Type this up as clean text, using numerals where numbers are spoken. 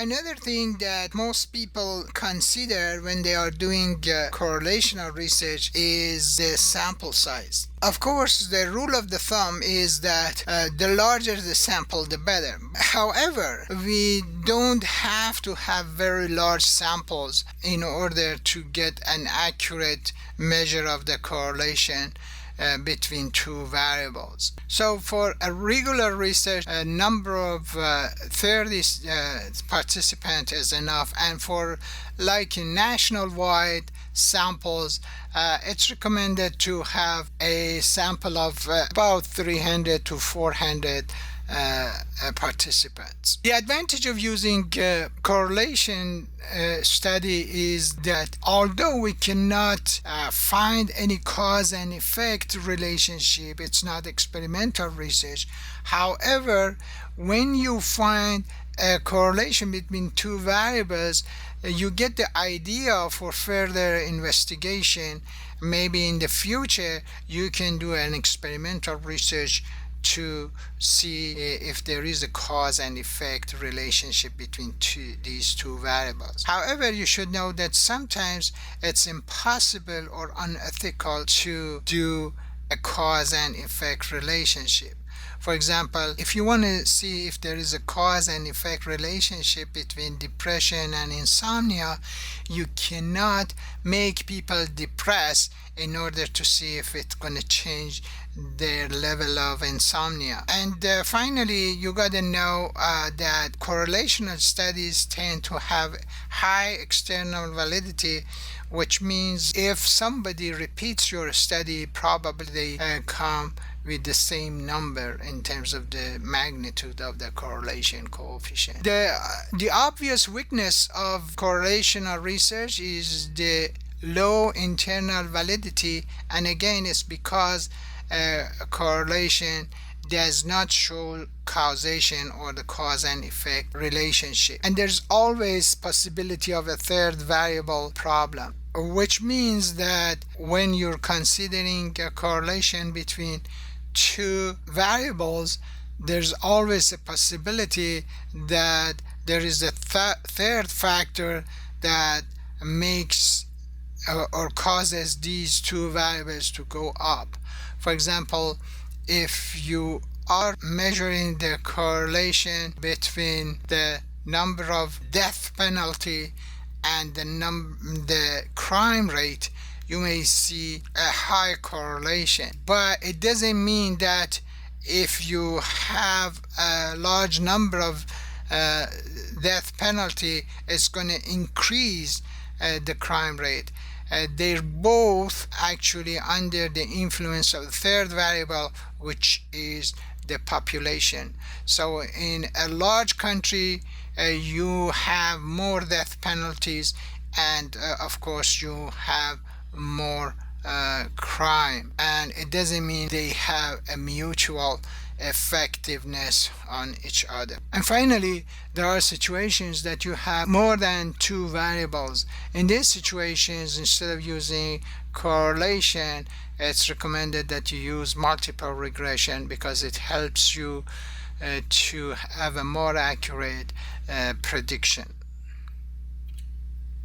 Another thing that most people consider when they are doing correlational research is the sample size. Of course, the rule of the thumb is that the larger the sample, the better. However, we don't have to have very large samples in order to get an accurate measure of the correlation between two variables. So for a regular research, a number of 30 participants is enough, and for like national-wide samples, it's recommended to have a sample of about 300 to 400 participants. The advantage of using correlation study is that although we cannot find any cause and effect relationship, it's not experimental research. However, when you find a correlation between two variables, you get the idea for further investigation. Maybe in the future you can do an experimental research to see if there is a cause and effect relationship between these two variables. However, you should know that sometimes it's impossible or unethical to do a cause and effect relationship. For example, if you want to see if there is a cause and effect relationship between depression and insomnia, you cannot make people depressed in order to see if it's going to change their level of insomnia. And finally, you got to know that correlational studies tend to have high external validity, which means if somebody repeats your study, probably they come with the same number in terms of the magnitude of the correlation coefficient. The obvious weakness of correlational research is the low internal validity, and again it's because correlation does not show causation or the cause and effect relationship, and there's always possibility of a third variable problem, which means that when you're considering a correlation between two variables, there's always a possibility that there is a third factor that makes or causes these two variables to go up. For example, if you are measuring the correlation between the number of death penalty and the crime rate, you may see a high correlation. But it doesn't mean that if you have a large number of death penalty, it's going to increase the crime rate. They're both actually under the influence of the third variable, which is the population. So in a large country, you have more death penalties, and of course you have more crime, and it doesn't mean they have a mutual effectiveness on each other. And finally, there are situations that you have more than two variables. In these situations, instead of using correlation, it's recommended that you use multiple regression because it helps you to have a more accurate prediction.